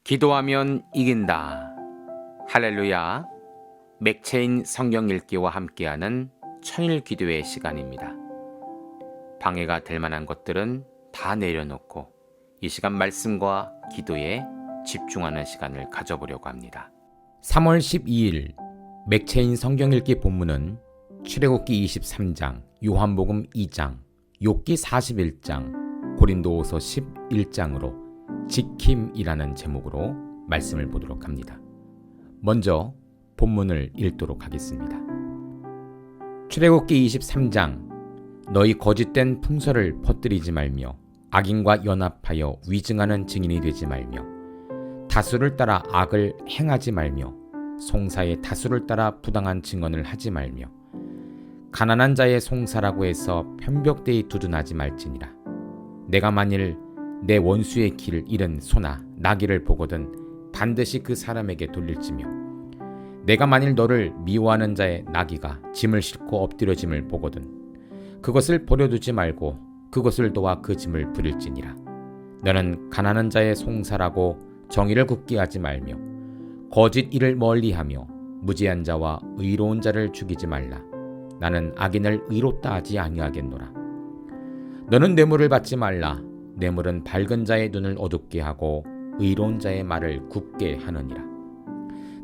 기도하면 이긴다. 할렐루야. 맥체인 성경 읽기와 함께하는 천일 기도의 시간입니다. 방해가 될 만한 것들은 다 내려놓고 이 시간 말씀과 기도에 집중하는 시간을 가져보려고 합니다. 3월 12일 맥체인 성경 읽기 본문은 출애굽기 23장, 요한복음 2장, 욥기 41장, 고린도후서 11장으로 지킴이라는 제목으로 말씀을 보도록 합니다. 먼저 본문을 읽도록 하겠습니다. 출애굽기 23장 너희 거짓된 풍설을 퍼뜨리지 말며 악인과 연합하여 위증하는 증인이 되지 말며 다수를 따라 악을 행하지 말며 송사의 다수를 따라 부당한 증언을 하지 말며 가난한 자의 송사라고 해서 편벽되이 두둔하지 말지니라. 내가 만일 내 원수의 길을 잃은 소나 나귀를 보거든 반드시 그 사람에게 돌릴지며 내가 만일 너를 미워하는 자의 나귀가 짐을 싣고 엎드려짐을 보거든 그것을 버려두지 말고 그것을 도와 그 짐을 부릴지니라. 너는 가난한 자의 송사라고 정의를 굳게 하지 말며 거짓 일을 멀리하며 무지한 자와 의로운 자를 죽이지 말라. 나는 악인을 의롭다 하지 아니하겠노라. 너는 뇌물을 받지 말라. 뇌물은 밝은 자의 눈을 어둡게 하고 의로운 자의 말을 굽게 하느니라.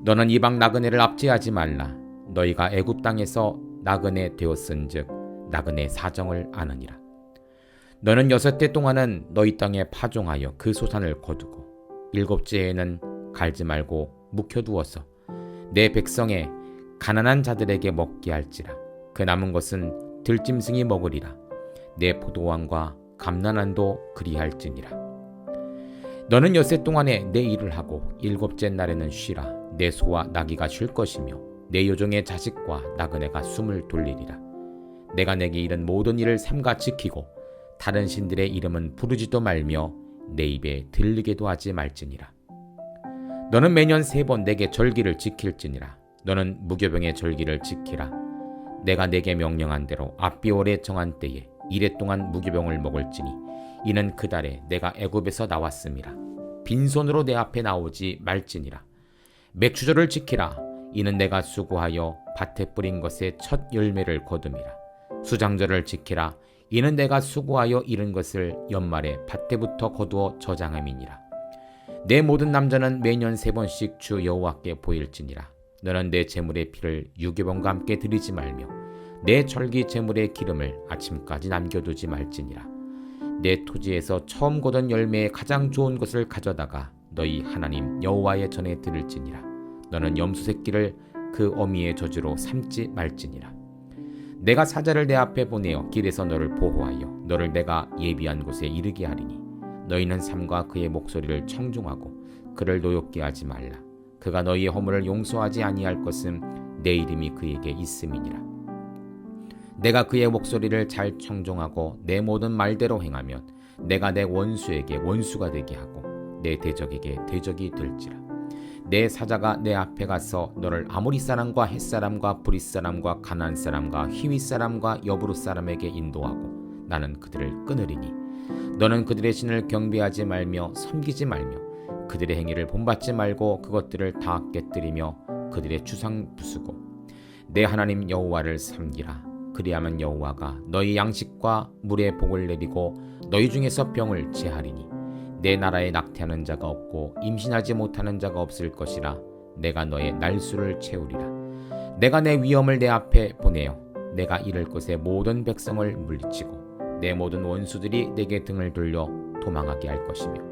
너는 이방 나그네를 압제하지 말라. 너희가 애굽 땅에서 나그네 되었은즉 나그네 사정을 아느니라. 너는 6대 동안은 너희 땅에 파종하여 그 소산을 거두고 7째에는 갈지 말고 묵혀두어서 내 백성의 가난한 자들에게 먹게 할지라. 그 남은 것은 들짐승이 먹으리라. 내 포도원과 감난안도 그리할지니라. 너는 6세 동안에 내 일을 하고 7째 날에는 쉬라. 내 소와 나귀가 쉴 것이며 내 요종의 자식과 나그네가 숨을 돌리리라. 내가 내게 이른 모든 일을 삼가 지키고 다른 신들의 이름은 부르지도 말며 내 입에 들리게도 하지 말지니라. 너는 매년 3번 내게 절기를 지킬지니라. 너는 무교병의 절기를 지키라. 내가 내게 명령한 대로 압비월에 정한 때에 1해 동안 무교병을 먹을지니 이는 그 달에 내가 애굽에서 나왔음이라. 빈손으로 내 앞에 나오지 말지니라. 맥추절을 지키라. 이는 내가 수고하여 밭에 뿌린 것의 첫 열매를 거둠이라. 수장절을 지키라. 이는 내가 수고하여 이른 것을 연말에 밭에부터 거두어 저장함이니라. 내 모든 남자는 매년 3번씩 주 여호와께 보일지니라. 너는 내 제물의 피를 유괴범과 함께 드리지 말며 내 절기 제물의 기름을 아침까지 남겨두지 말지니라. 내 토지에서 처음 거둔 열매의 가장 좋은 것을 가져다가 너희 하나님 여호와의 전에 드릴지니라. 너는 염소 새끼를 그 어미의 저주로 삼지 말지니라. 내가 사자를 내 앞에 보내어 길에서 너를 보호하여 너를 내가 예비한 곳에 이르게 하리니 너희는 삼가 그의 목소리를 청중하고 그를 노엽게 하지 말라. 그가 너희의 허물을 용서하지 아니할 것은 내 이름이 그에게 있음이니라. 내가 그의 목소리를 잘 청종하고 내 모든 말대로 행하면 내가 내 원수에게 원수가 되게 하고 내 대적에게 대적이 될지라. 내 사자가 내 앞에 가서 너를 아모리 사람과 헷 사람과 브릿 사람과 가나안 사람과 히윗 사람과 여부르 사람에게 인도하고 나는 그들을 끊으리니 너는 그들의 신을 경배하지 말며 섬기지 말며 그들의 행위를 본받지 말고 그것들을 다 깨뜨리며 그들의 주상 부수고 내 하나님 여호와를 섬기라. 그리하면 여호와가 너희 양식과 물의 복을 내리고 너희 중에서 병을 제하리니 내 나라에 낙태하는 자가 없고 임신하지 못하는 자가 없을 것이라. 내가 너의 날수를 채우리라. 내가 내 위엄을 내 앞에 보내어 내가 이를 곳의 모든 백성을 물리치고 내 모든 원수들이 내게 등을 돌려 도망하게 할 것이며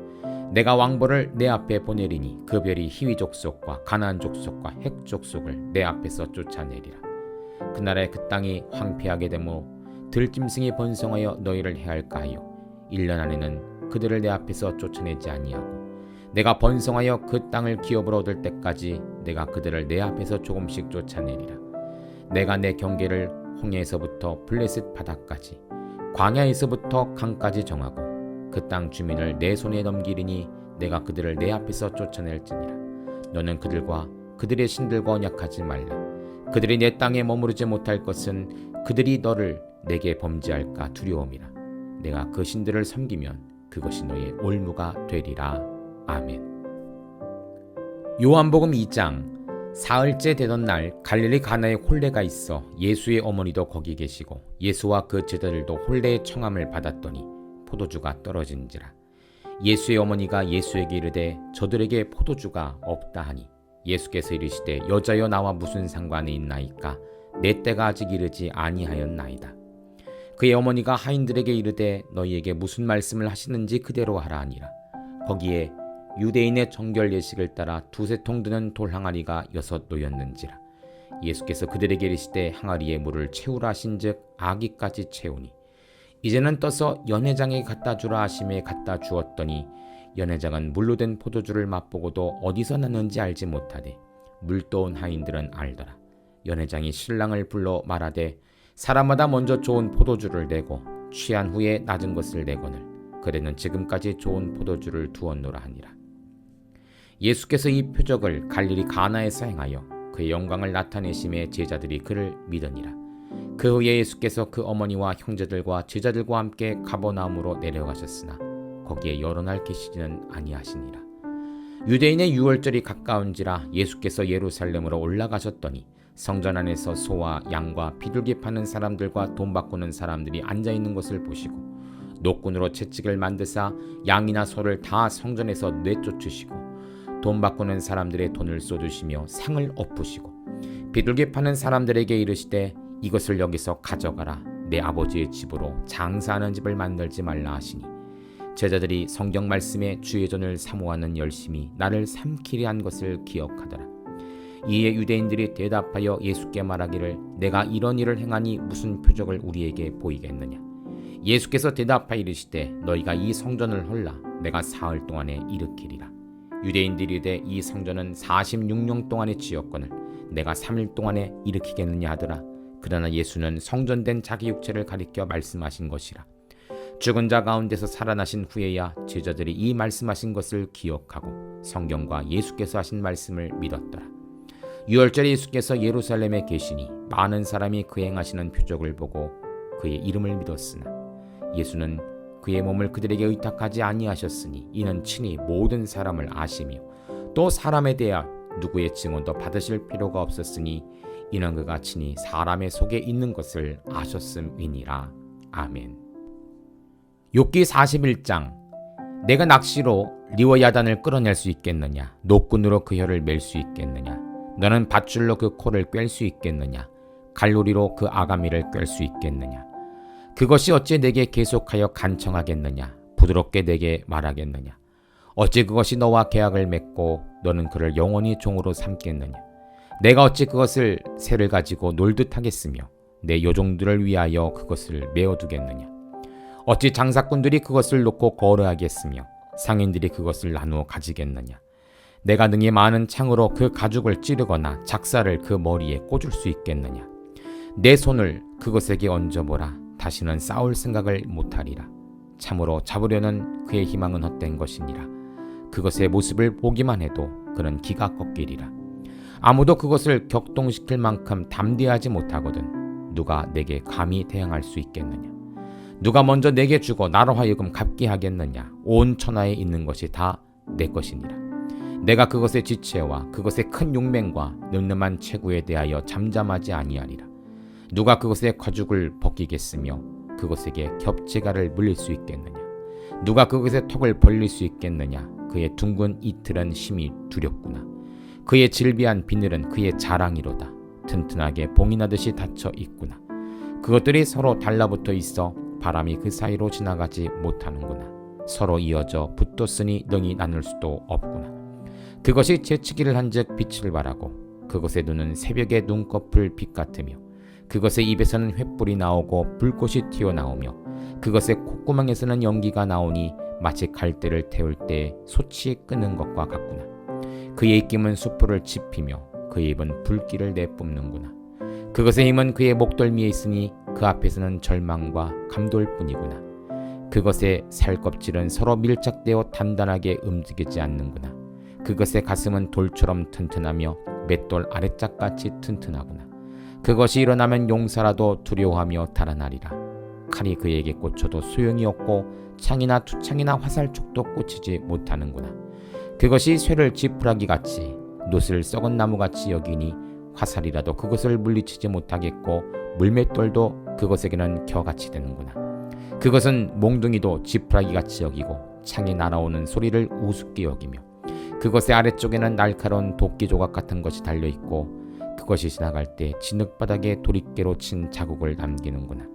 내가 왕벌을 내 앞에 보내리니 그 별이 히위 족속과 가나안 족속과 헷 족속을 내 앞에서 쫓아내리라. 그날에 그 땅이 황폐하게 되므로 들짐승이 번성하여 너희를 해할까 하여 1년 안에는 그들을 내 앞에서 쫓아내지 아니하고 내가 번성하여 그 땅을 기업으로 얻을 때까지 내가 그들을 내 앞에서 조금씩 쫓아내리라. 내가 내 경계를 홍해에서부터 블레셋 바다까지 광야에서부터 강까지 정하고 그 땅 주민을 내 손에 넘기리니 내가 그들을 내 앞에서 쫓아낼지니라. 너는 그들과 그들의 신들과 언약하지 말라. 그들이 내 땅에 머무르지 못할 것은 그들이 너를 내게 범죄할까 두려움이라. 내가 그 신들을 섬기면 그것이 너의 올무가 되리라. 아멘. 요한복음 2장 사흘째 되던 날 갈릴리 가나에 홀례가 있어 예수의 어머니도 거기 계시고 예수와 그 제자들도 홀례의 청함을 받았더니 포도주가 떨어진지라. 예수의 어머니가 예수에게 이르되 저들에게 포도주가 없다 하니 예수께서 이르시되 여자여 나와 무슨 상관이 있나이까 내 때가 아직 이르지 아니하였나이다. 그의 어머니가 하인들에게 이르되 너희에게 무슨 말씀을 하시는지 그대로 하라 하니라. 거기에 유대인의 정결 예식을 따라 두세 통 드는 돌 항아리가 6 놓였는지라. 예수께서 그들에게 이르시되 항아리에 물을 채우라 하신즉 아기까지 채우니 이제는 떠서 연회장에 갖다 주라 하심에 갖다 주었더니 연회장은 물로 된 포도주를 맛보고도 어디서 났는지 알지 못하되 물떠온 하인들은 알더라. 연회장이 신랑을 불러 말하되 사람마다 먼저 좋은 포도주를 내고 취한 후에 낮은 것을 내거늘 그대는 지금까지 좋은 포도주를 두었노라 하니라. 예수께서 이 표적을 갈릴리 가나에서 행하여 그의 영광을 나타내심에 제자들이 그를 믿으니라. 그 후에 예수께서 그 어머니와 형제들과 제자들과 함께 가버나움으로 내려가셨으나 거기에 여러 날 계시지는 아니하시니라. 유대인의 유월절이 가까운지라 예수께서 예루살렘으로 올라가셨더니 성전 안에서 소와 양과 비둘기 파는 사람들과 돈 바꾸는 사람들이 앉아있는 것을 보시고 노끈으로 채찍을 만드사 양이나 소를 다 성전에서 내쫓으시고 돈 바꾸는 사람들의 돈을 쏟으시며 상을 엎으시고 비둘기 파는 사람들에게 이르시되 이것을 여기서 가져가라. 내 아버지의 집으로 장사하는 집을 만들지 말라 하시니 제자들이 성경 말씀에 주의 전을 사모하는 열심이 나를 삼키려 한 것을 기억하더라. 이에 유대인들이 대답하여 예수께 말하기를 내가 이런 일을 행하니 무슨 표적을 우리에게 보이겠느냐. 예수께서 대답하여 이르시되 너희가 이 성전을 헐라 내가 사흘 동안에 일으키리라. 유대인들이 이르되 이 성전은 46년 동안에 지었거늘 내가 3일 동안에 일으키겠느냐 하더라. 그러나 예수는 성전된 자기 육체를 가리켜 말씀하신 것이라. 죽은 자 가운데서 살아나신 후에야 제자들이 이 말씀하신 것을 기억하고 성경과 예수께서 하신 말씀을 믿었더라. 유월절에 예수께서 예루살렘에 계시니 많은 사람이 그 행하시는 표적을 보고 그의 이름을 믿었으나 예수는 그의 몸을 그들에게 의탁하지 아니하셨으니 이는 친히 모든 사람을 아시며 또 사람에 대하여 누구의 증언도 받으실 필요가 없었으니 이는 그가 친히 사람의 속에 있는 것을 아셨음이니라. 아멘. 욥기 41장 내가 낚시로 리워야단을 끌어낼 수 있겠느냐 노끈으로 그 혀를 맬 수 있겠느냐 너는 밧줄로 그 코를 꿰 수 있겠느냐 갈고리로 그 아가미를 꿰 수 있겠느냐 그것이 어찌 내게 계속하여 간청하겠느냐 부드럽게 내게 말하겠느냐 어찌 그것이 너와 계약을 맺고 너는 그를 영원히 종으로 삼겠느냐 내가 어찌 그것을 새를 가지고 놀듯 하겠으며 내 요종들을 위하여 그것을 메어두겠느냐 어찌 장사꾼들이 그것을 놓고 거래하겠으며 상인들이 그것을 나누어 가지겠느냐 내가 능히 많은 창으로 그 가죽을 찌르거나 작사를 그 머리에 꽂을 수 있겠느냐 내 손을 그것에게 얹어보라 다시는 싸울 생각을 못하리라. 참으로 잡으려는 그의 희망은 헛된 것이니라. 그것의 모습을 보기만 해도 그는 기가 꺾이리라. 아무도 그것을 격동시킬 만큼 담대하지 못하거든 누가 내게 감히 대항할 수 있겠느냐. 누가 먼저 내게 주고 나로 하여금 갚게 하겠느냐. 온 천하에 있는 것이 다 내 것이니라. 내가 그것의 지체와 그것의 큰 용맹과 늠름한 체구에 대하여 잠잠하지 아니하리라. 누가 그것의 가죽을 벗기겠으며 그것에게 겹지가를 물릴 수 있겠느냐. 누가 그것의 턱을 벌릴 수 있겠느냐. 그의 둥근 이틀은 심히 두렵구나. 그의 질비한 비늘은 그의 자랑이로다. 튼튼하게 봉이 나듯이 닫혀 있구나. 그것들이 서로 달라붙어 있어 바람이 그 사이로 지나가지 못하는구나. 서로 이어져 붙었으니 능히 나눌 수도 없구나. 그것이 재치기를 한즉 빛을 발하고 그것의 눈은 새벽의 눈꺼풀 빛 같으며 그것의 입에서는 횃불이 나오고 불꽃이 튀어나오며 그것의 콧구멍에서는 연기가 나오니 마치 갈대를 태울 때 솥이 끄는 것과 같구나. 그의 입김은 숯불을 지피며 그의 입은 불길을 내뿜는구나. 그것의 힘은 그의 목덜미에 있으니 그 앞에서는 절망과 감돌 뿐이구나. 그것의 살껍질은 서로 밀착되어 단단하게 움직이지 않는구나. 그것의 가슴은 돌처럼 튼튼하며 맷돌 아래짝같이 튼튼하구나. 그것이 일어나면 용사라도 두려워하며 달아나리라. 칼이 그에게 꽂혀도 소용이 없고 창이나 투창이나 화살촉도 꽂히지 못하는구나. 그것이 쇠를 지푸라기 같이 놋을 썩은 나무같이 여기니 화살이라도 그것을 물리치지 못하겠고 물맷돌도 그것에게는 겨같이 되는구나. 그것은 몽둥이도 지푸라기같이 여기고 창이 날아오는 소리를 우습게 여기며 그것의 아래쪽에는 날카로운 도끼 조각 같은 것이 달려있고 그것이 지나갈 때 진흙바닥에 도리깨로 친 자국을 남기는구나.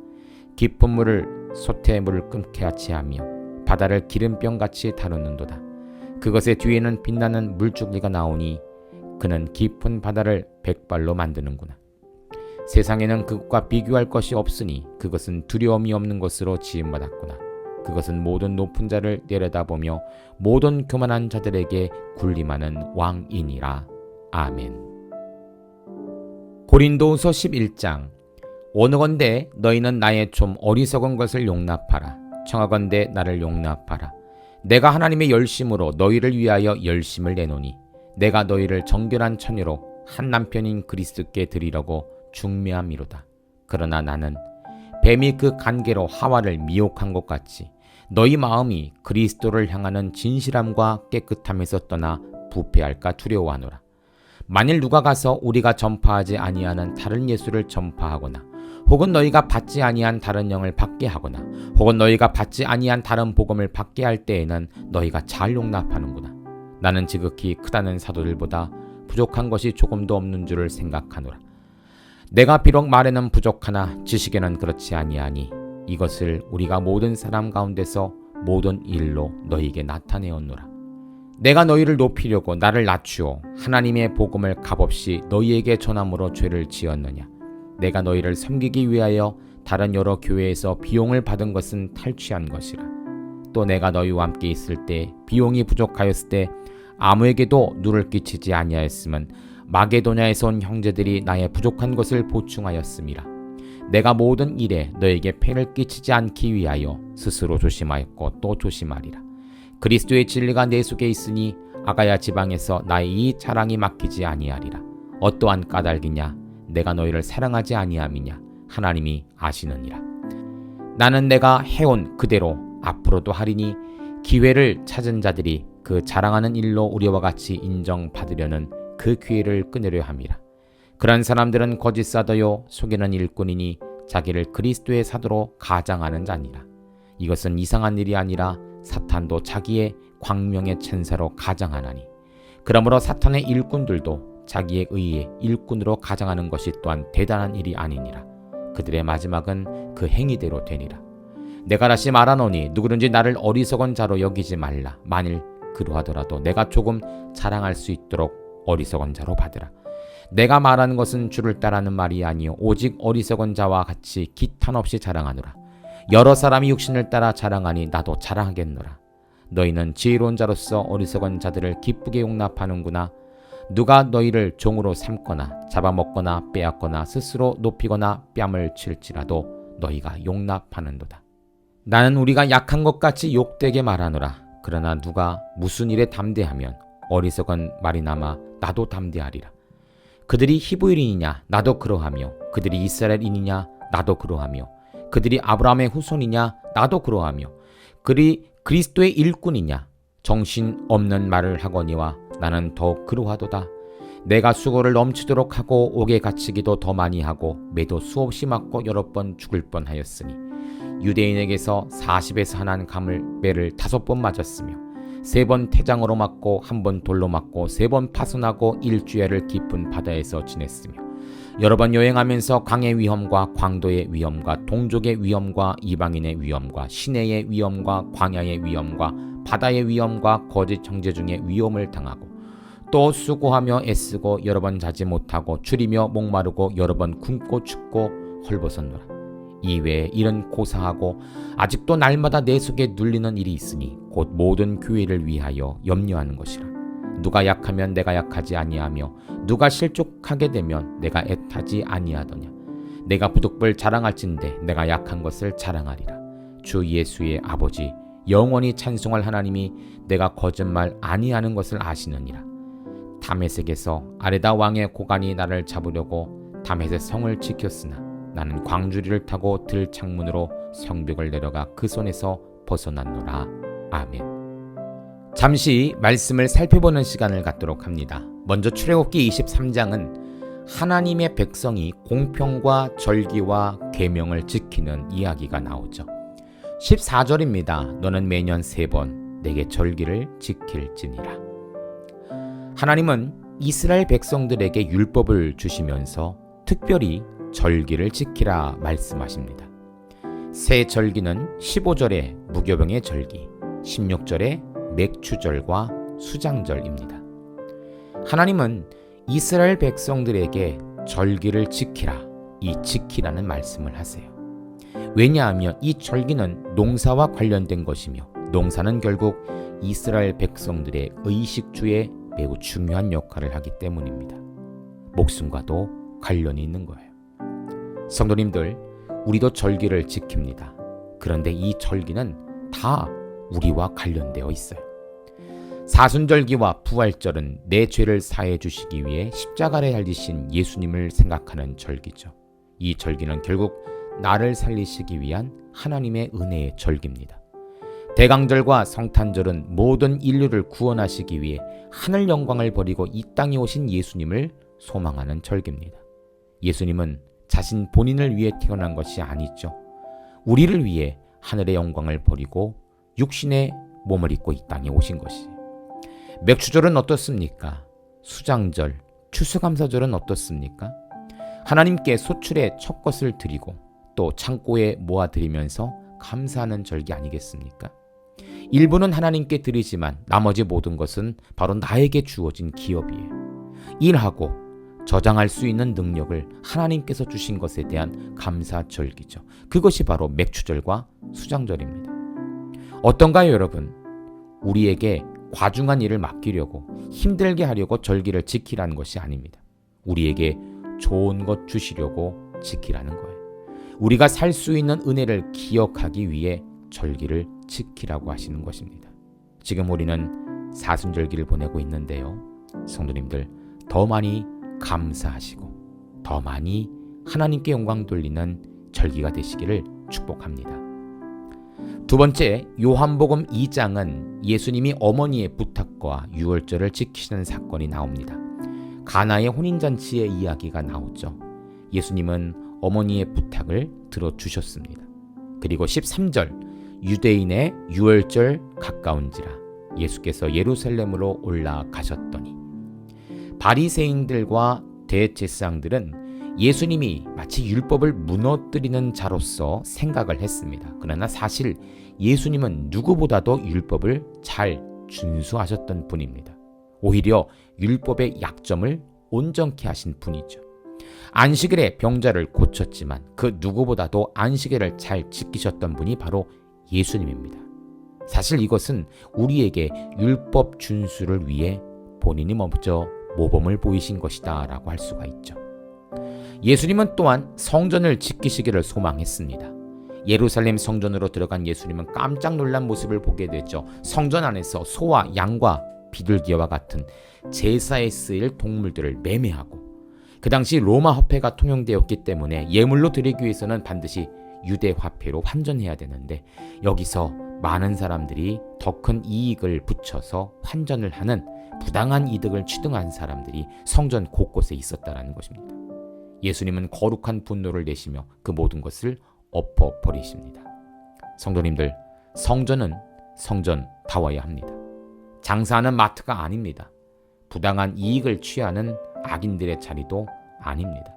깊은 물을 솥의 끊게 하지 하며 바다를 기름병같이 다루는도다. 그것의 뒤에는 빛나는 물줄기가 나오니 그는 깊은 바다를 백발로 만드는구나. 세상에는 그것과 비교할 것이 없으니 그것은 두려움이 없는 것으로 지음받았구나. 그것은 모든 높은 자를 내려다보며 모든 교만한 자들에게 군림하는 왕이니라. 아멘. 고린도후서 11장. 원하건대 너희는 나의 좀 어리석은 것을 용납하라. 청하건대 나를 용납하라. 내가 하나님의 열심으로 너희를 위하여 열심을 내노니 내가 너희를 정결한 처녀로 한 남편인 그리스도께 드리려고 중매함이로다. 그러나 나는 뱀이 그 간계로 하와를 미혹한 것 같이 너희 마음이 그리스도를 향하는 진실함과 깨끗함에서 떠나 부패할까 두려워하노라. 만일 누가 가서 우리가 전파하지 아니하는 다른 예수를 전파하거나 혹은 너희가 받지 아니한 다른 영을 받게 하거나 혹은 너희가 받지 아니한 다른 복음을 받게 할 때에는 너희가 잘 용납하는구나. 나는 지극히 크다는 사도들보다 부족한 것이 조금도 없는 줄을 생각하노라. 내가 비록 말에는 부족하나 지식에는 그렇지 아니하니 이것을 우리가 모든 사람 가운데서 모든 일로 너희에게 나타내었노라. 내가 너희를 높이려고 나를 낮추어 하나님의 복음을 값없이 너희에게 전함으로 죄를 지었느냐. 내가 너희를 섬기기 위하여 다른 여러 교회에서 비용을 받은 것은 탈취한 것이라. 또 내가 너희와 함께 있을 때 비용이 부족하였을 때 아무에게도 누를 끼치지 아니하였으면 마게도냐에서 온 형제들이 나의 부족한 것을 보충하였음이라. 내가 모든 일에 너에게 폐를 끼치지 않기 위하여 스스로 조심하였고 또 조심하리라. 그리스도의 진리가 내 속에 있으니 아가야 지방에서 나의 이 자랑이 막히지 아니하리라. 어떠한 까닭이냐? 내가 너희를 사랑하지 아니함이냐? 하나님이 아시느니라. 나는 내가 해온 그대로 앞으로도 하리니 기회를 찾은 자들이 그 자랑하는 일로 우리와 같이 인정받으려는 그 기회를 끊으려 함이라. 그런 사람들은 거짓 사도요 속이는 일꾼이니 자기를 그리스도의 사도로 가장하는 자니라. 이것은 이상한 일이 아니라 사탄도 자기의 광명의 천사로 가장하나니 그러므로 사탄의 일꾼들도 자기의 의의 일꾼으로 가장하는 것이 또한 대단한 일이 아니니라. 그들의 마지막은 그 행위대로 되니라. 내가 다시 말하노니 누구든지 나를 어리석은 자로 여기지 말라. 만일 그러하더라도 내가 조금 자랑할 수 있도록 어리석은 자로 받으라. 내가 말하는 것은 주를 따르는 말이 아니요 오직 어리석은 자와 같이 기탄 없이 자랑하노라. 여러 사람이 육신을 따라 자랑하니 나도 자랑하겠노라. 너희는 지혜로운 자로서 어리석은 자들을 기쁘게 용납하는구나. 누가 너희를 종으로 삼거나 잡아먹거나 빼앗거나 스스로 높이거나 뺨을 칠지라도 너희가 용납하는도다. 나는 우리가 약한 것 같이 욕되게 말하노라. 그러나 누가 무슨 일에 담대하면 어리석은 말이나마 나도 담대하리라. 그들이 히브리인이냐 나도 그러하며 그들이 이스라엘인이냐 나도 그러하며 그들이 아브라함의 후손이냐 나도 그러하며 그들이 그리스도의 일꾼이냐 정신없는 말을 하거니와 나는 더욱 그러하도다. 내가 수고를 넘치도록 하고 옥에 갇히기도 더 많이 하고 매도 수없이 맞고 여러 번 죽을 뻔하였으니 유대인에게서 40에서 한한 감을 매를 5번 맞았으며 3번 태장으로 맞고 1번 돌로 맞고 3번 파손하고 일주일을 깊은 바다에서 지냈으며 여러 번 여행하면서 강의 위험과 광도의 위험과 동족의 위험과 이방인의 위험과 시내의 위험과 광야의 위험과 바다의 위험과 거짓 형제 중에 위험을 당하고 또 수고하며 애쓰고 여러 번 자지 못하고 줄이며 목마르고 여러 번 굶고 춥고 헐벗었노라. 이외에 일은 고사하고 아직도 날마다 내 속에 눌리는 일이 있으니 곧 모든 교회를 위하여 염려하는 것이라. 누가 약하면 내가 약하지 아니하며 누가 실족하게 되면 내가 애타지 아니하더냐. 내가 부득불 자랑할진대 내가 약한 것을 자랑하리라. 주 예수의 아버지 영원히 찬송할 하나님이 내가 거짓말 아니하는 것을 아시느니라. 다메섹에서 아레다 왕의 고관이 나를 잡으려고 다메섹 성을 지켰으나 나는 광주리를 타고 들 창문으로 성벽을 내려가 그 손에서 벗어났노라. 아멘. 잠시 말씀을 살펴보는 시간을 갖도록 합니다. 먼저 출애굽기 23장은 하나님의 백성이 공평과 절기와 계명을 지키는 이야기가 나오죠. 14절입니다. 너는 매년 3번 내게 절기를 지킬지니라. 하나님은 이스라엘 백성들에게 율법을 주시면서 특별히 절기를 지키라 말씀하십니다. 새 절기는 15절에 무교병의 절기, 16절에 맥추절과 수장절입니다. 하나님은 이스라엘 백성들에게 절기를 지키라, 이 지키라는 말씀을 하세요. 왜냐하면 이 절기는 농사와 관련된 것이며 농사는 결국 이스라엘 백성들의 의식주에 매우 중요한 역할을 하기 때문입니다. 목숨과도 관련이 있는 거예요. 성도님들, 우리도 절기를 지킵니다. 그런데 이 절기는 다 우리와 관련되어 있어요. 사순절기와 부활절은 내 죄를 사해 주시기 위해 십자가를 달리신 예수님을 생각하는 절기죠. 이 절기는 결국 나를 살리시기 위한 하나님의 은혜의 절기입니다. 대강절과 성탄절은 모든 인류를 구원하시기 위해 하늘 영광을 버리고 이 땅에 오신 예수님을 소망하는 절기입니다. 예수님은 자신 본인을 위해 태어난 것이 아니죠. 우리를 위해 하늘의 영광을 버리고 육신의 몸을 입고 이 땅에 오신 것이. 맥추절은 어떻습니까? 수장절, 추수감사절은 어떻습니까? 하나님께 소출의 첫 것을 드리고 또 창고에 모아드리면서 감사하는 절기 아니겠습니까? 일부는 하나님께 드리지만 나머지 모든 것은 바로 나에게 주어진 기업이에요. 일하고 저장할 수 있는 능력을 하나님께서 주신 것에 대한 감사 절기죠. 그것이 바로 맥추절과 수장절입니다. 어떤가요, 여러분? 우리에게 과중한 일을 맡기려고 힘들게 하려고 절기를 지키라는 것이 아닙니다. 우리에게 좋은 것 주시려고 지키라는 거예요. 우리가 살 수 있는 은혜를 기억하기 위해 절기를 지키라고 하시는 것입니다. 지금 우리는 사순절기를 보내고 있는데요. 성도님들, 더 많이 감사하시고 더 많이 하나님께 영광 돌리는 절기가 되시기를 축복합니다. 두 번째, 요한복음 2장은 예수님이 어머니의 부탁과 유월절을 지키시는 사건이 나옵니다. 가나의 혼인잔치의 이야기가 나오죠. 예수님은 어머니의 부탁을 들어주셨습니다. 그리고 13절, 유대인의 유월절 가까운지라 예수께서 예루살렘으로 올라가셨더니. 바리새인들과 대제사장들은 예수님이 마치 율법을 무너뜨리는 자로서 생각을 했습니다. 그러나 사실 예수님은 누구보다도 율법을 잘 준수하셨던 분입니다. 오히려 율법의 약점을 온전케 하신 분이죠. 안식일에 병자를 고쳤지만 그 누구보다도 안식일을 잘 지키셨던 분이 바로 예수님입니다. 사실 이것은 우리에게 율법 준수를 위해 본인이 먼저 모범을 보이신 것이다 라고 할 수가 있죠. 예수님은 또한 성전을 지키시기를 소망했습니다. 예루살렘 성전으로 들어간 예수님은 깜짝 놀란 모습을 보게 되죠. 성전 안에서 소와 양과 비둘기와 같은 제사에 쓰일 동물들을 매매하고, 그 당시 로마 화폐가 통용되었기 때문에 예물로 드리기 위해서는 반드시 유대 화폐로 환전해야 되는데, 여기서 많은 사람들이 더 큰 이익을 붙여서 환전을 하는 부당한 이득을 취등한 사람들이 성전 곳곳에 있었다는 것입니다. 예수님은 거룩한 분노를 내시며 그 모든 것을 엎어버리십니다. 성도님들, 성전은 성전다워야 합니다. 장사하는 마트가 아닙니다. 부당한 이익을 취하는 악인들의 자리도 아닙니다.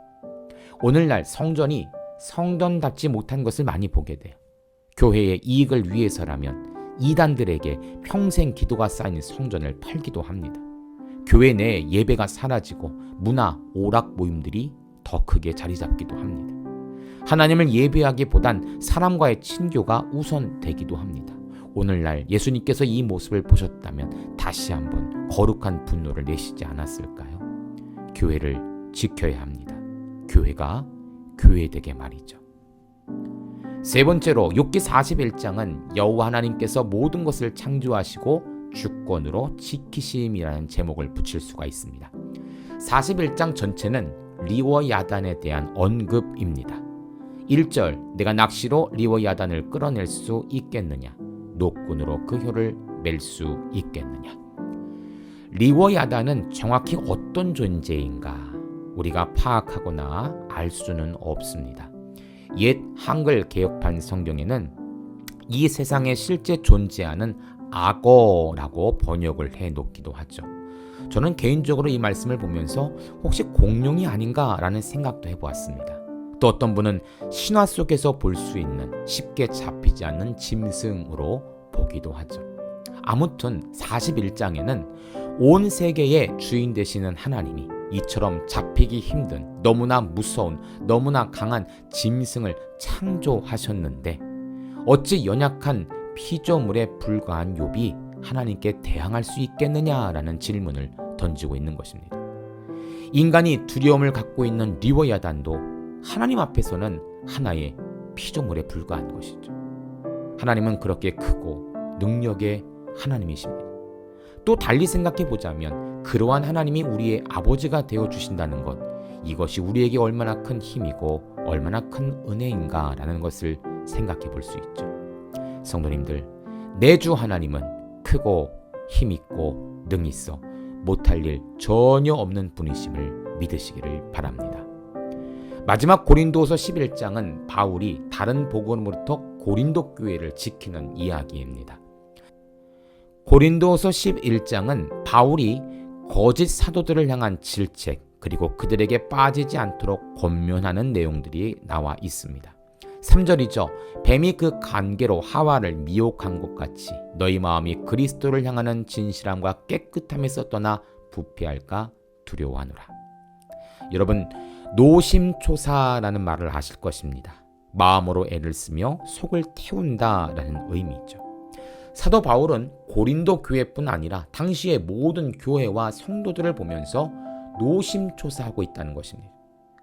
오늘날 성전이 성전답지 못한 것을 많이 보게 돼요. 교회의 이익을 위해서라면 이단들에게 평생 기도가 쌓인 성전을 팔기도 합니다. 교회 내 예배가 사라지고 문화 오락 모임들이 더 크게 자리 잡기도 합니다. 하나님을 예배하기보단 사람과의 친교가 우선되기도 합니다. 오늘날 예수님께서 이 모습을 보셨다면 다시 한번 거룩한 분노를 내시지 않았을까요? 교회를 지켜야 합니다. 교회가 교회되게 말이죠. 세 번째로 욥기 41장은 여호와 하나님께서 모든 것을 창조하시고 주권으로 지키심이라는 제목을 붙일 수가 있습니다. 41장 전체는 리워 야단에 대한 언급입니다. 1절, 내가 낚시로 리워 야단을 끌어낼 수 있겠느냐? 노끈으로 그 혀를 맬 수 있겠느냐? 리워야단은 정확히 어떤 존재인가 우리가 파악하거나 알 수는 없습니다. 옛 한글 개역판 성경에는 이 세상에 실제 존재하는 악어라고 번역을 해놓기도 하죠. 저는 개인적으로 이 말씀을 보면서 혹시 공룡이 아닌가라는 생각도 해보았습니다. 또 어떤 분은 신화 속에서 볼 수 있는 쉽게 잡히지 않는 짐승으로 보기도 하죠. 아무튼 41장에는 온 세계의 주인 되시는 하나님이 이처럼 잡히기 힘든 너무나 무서운 너무나 강한 짐승을 창조하셨는데 어찌 연약한 피조물에 불과한 욥이 하나님께 대항할 수 있겠느냐라는 질문을 던지고 있는 것입니다. 인간이 두려움을 갖고 있는 리워야단도 하나님 앞에서는 하나의 피조물에 불과한 것이죠. 하나님은 그렇게 크고 능력의 하나님이십니다. 또 달리 생각해 보자면 그러한 하나님이 우리의 아버지가 되어 주신다는 것, 이것이 우리에게 얼마나 큰 힘이고 얼마나 큰 은혜인가라는 것을 생각해 볼 수 있죠. 성도님들, 내 주 하나님은 크고 힘있고 능히 있어 못할 일 전혀 없는 분이심을 믿으시기를 바랍니다. 마지막 고린도서 11장은 바울이 다른 복음으로부터 고린도 교회를 지키는 이야기입니다. 고린도서 11장은 바울이 거짓 사도들을 향한 질책 그리고 그들에게 빠지지 않도록 권면하는 내용들이 나와 있습니다. 3절이죠. 뱀이 그 관계로 하와를 미혹한 것 같이 너희 마음이 그리스도를 향하는 진실함과 깨끗함에서 떠나 부패할까 두려워하노라. 여러분, 노심초사라는 말을 아실 것입니다. 마음으로 애를 쓰며 속을 태운다라는 의미죠. 사도 바울은 고린도 교회뿐 아니라 당시의 모든 교회와 성도들을 보면서 노심초사하고 있다는 것입니다.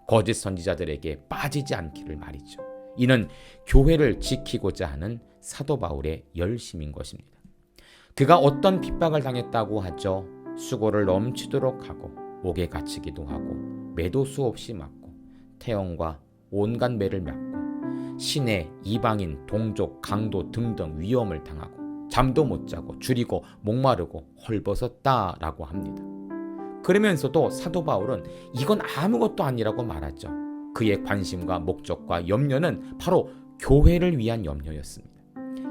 거짓 선지자들에게 빠지지 않기를 말이죠. 이는 교회를 지키고자 하는 사도 바울의 열심인 것입니다. 그가 어떤 핍박을 당했다고 하죠. 수고를 넘치도록 하고 옥에 갇히기도 하고 매도 수없이 맞고 태형과 온갖 매를 맞고 시내, 이방인, 동족, 강도 등등 위험을 당하고 잠도 못 자고 줄이고 목마르고 헐벗었다라고 합니다. 그러면서도 사도 바울은 이건 아무것도 아니라고 말하죠. 그의 관심과 목적과 염려는 바로 교회를 위한 염려였습니다.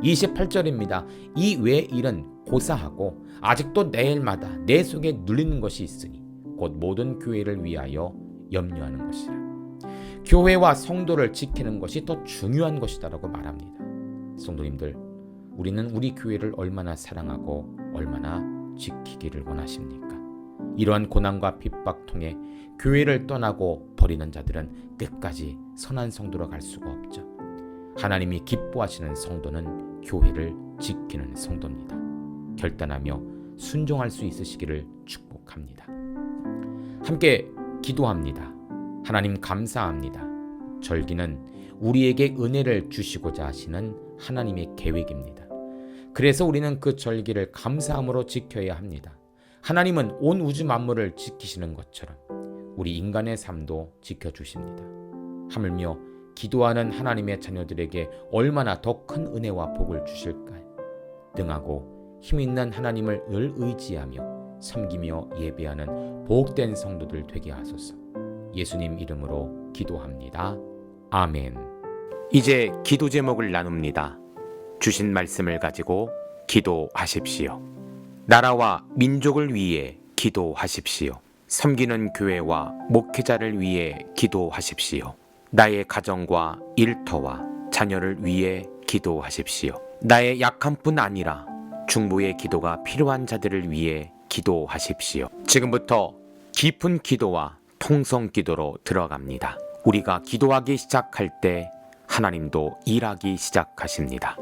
28절입니다. 이 외의 일은 고사하고 아직도 내일마다 내 속에 눌리는 것이 있으니 곧 모든 교회를 위하여 염려하는 것이라. 교회와 성도를 지키는 것이 더 중요한 것이다라고 말합니다. 성도님들, 우리는 우리 교회를 얼마나 사랑하고 얼마나 지키기를 원하십니까? 이러한 고난과 핍박 통해 교회를 떠나고 버리는 자들은 끝까지 선한 성도로 갈 수가 없죠. 하나님이 기뻐하시는 성도는 교회를 지키는 성도입니다. 결단하며 순종할 수 있으시기를 축복합니다. 함께 기도합니다. 하나님 감사합니다. 절기는 우리에게 은혜를 주시고자 하시는 하나님의 계획입니다. 그래서 우리는 그 절기를 감사함으로 지켜야 합니다. 하나님은 온 우주 만물을 지키시는 것처럼 우리 인간의 삶도 지켜주십니다. 하물며 기도하는 하나님의 자녀들에게 얼마나 더 큰 은혜와 복을 주실까요? 등하고 힘있는 하나님을 늘 의지하며 섬기며 예배하는 복된 성도들 되게 하소서. 예수님 이름으로 기도합니다. 아멘. 이제 기도 제목을 나눕니다. 주신 말씀을 가지고 기도하십시오. 나라와 민족을 위해 기도하십시오. 섬기는 교회와 목회자를 위해 기도하십시오. 나의 가정과 일터와 자녀를 위해 기도하십시오. 나의 약함뿐 아니라 중보의 기도가 필요한 자들을 위해 기도하십시오. 지금부터 깊은 기도와 통성 기도로 들어갑니다. 우리가 기도하기 시작할 때 하나님도 일하기 시작하십니다.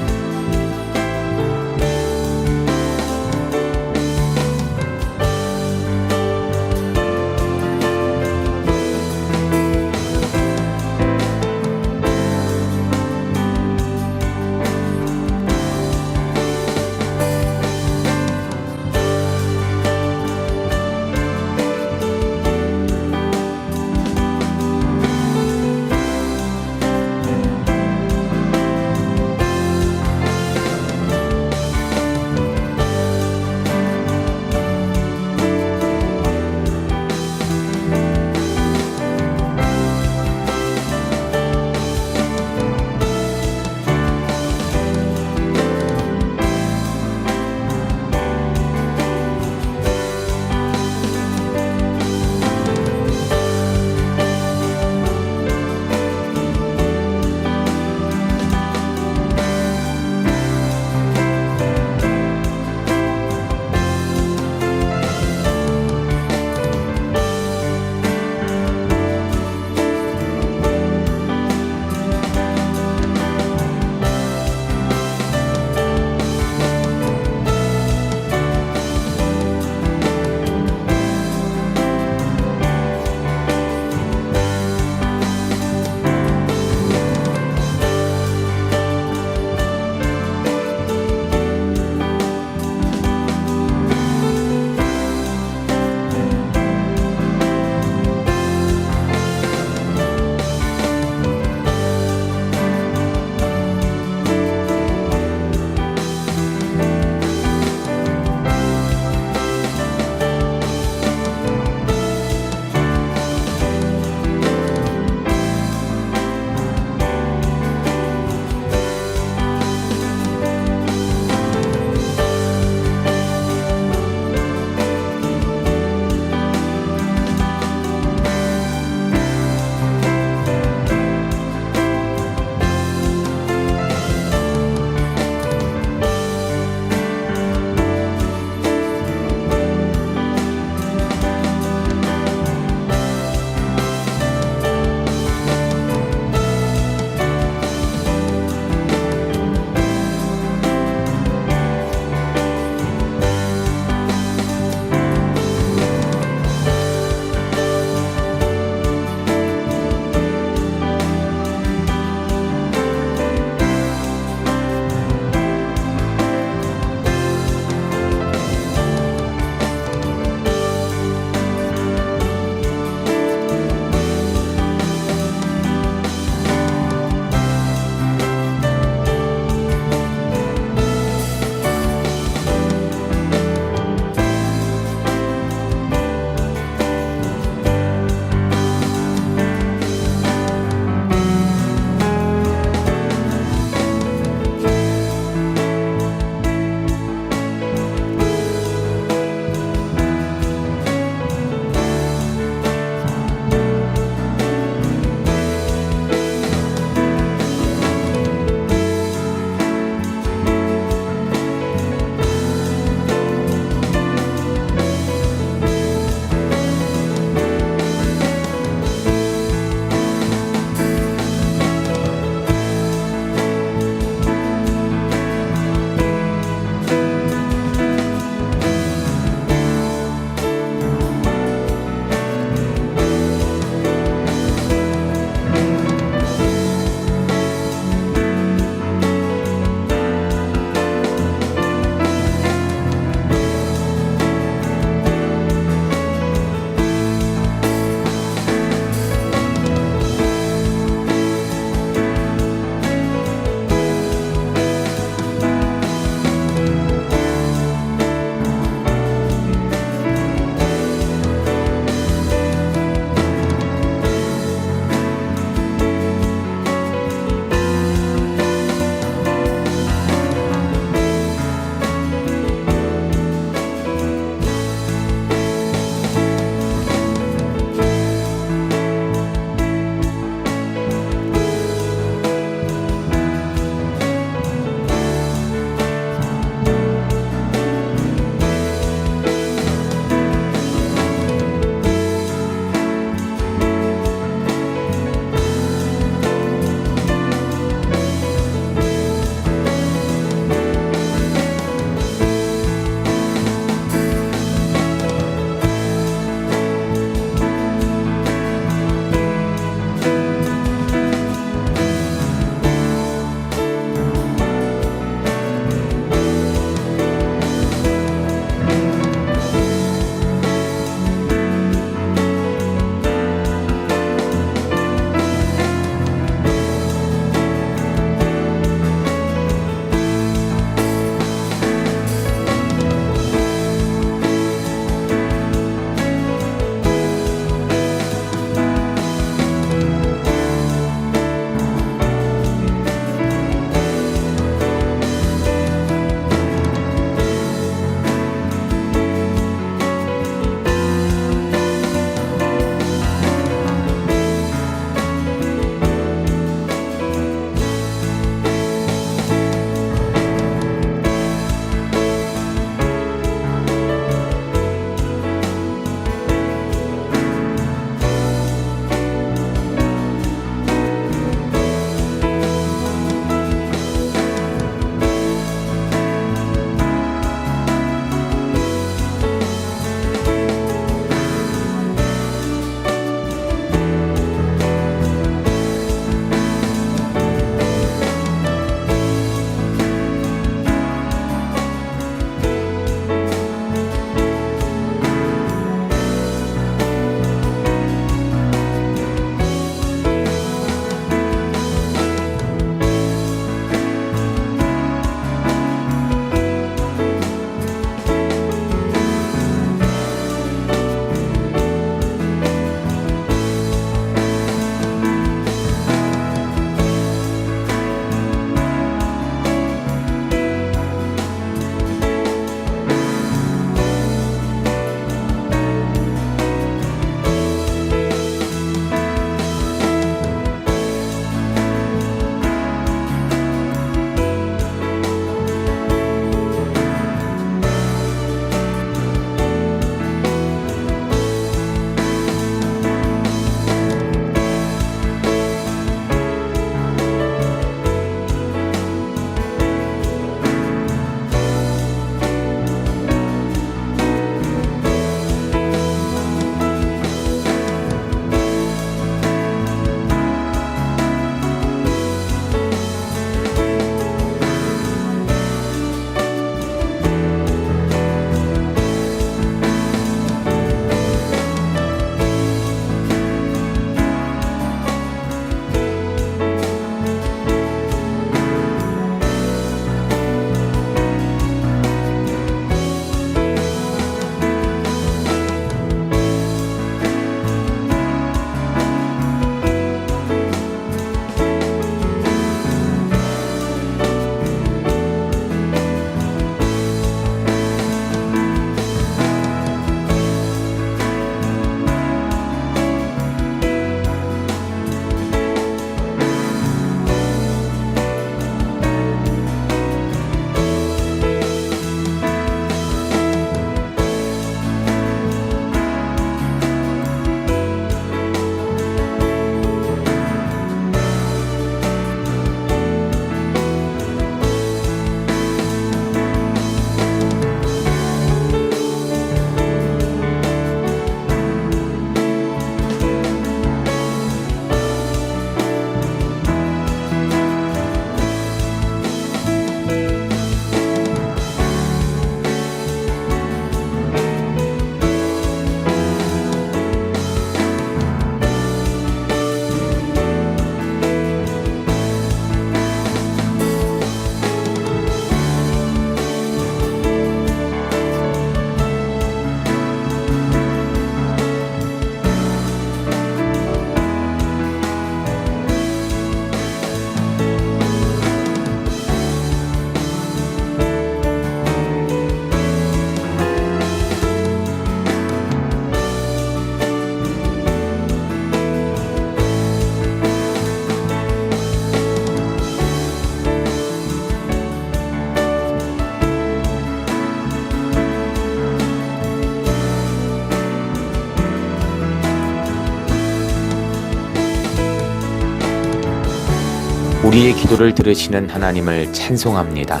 우리의 기도를 들으시는 하나님을 찬송합니다.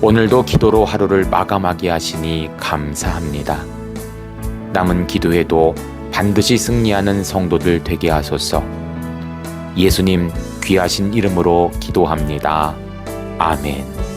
오늘도 기도로 하루를 마감하게 하시니 감사합니다. 남은 기도에도 반드시 승리하는 성도들 되게 하소서. 예수님 귀하신 이름으로 기도합니다. 아멘.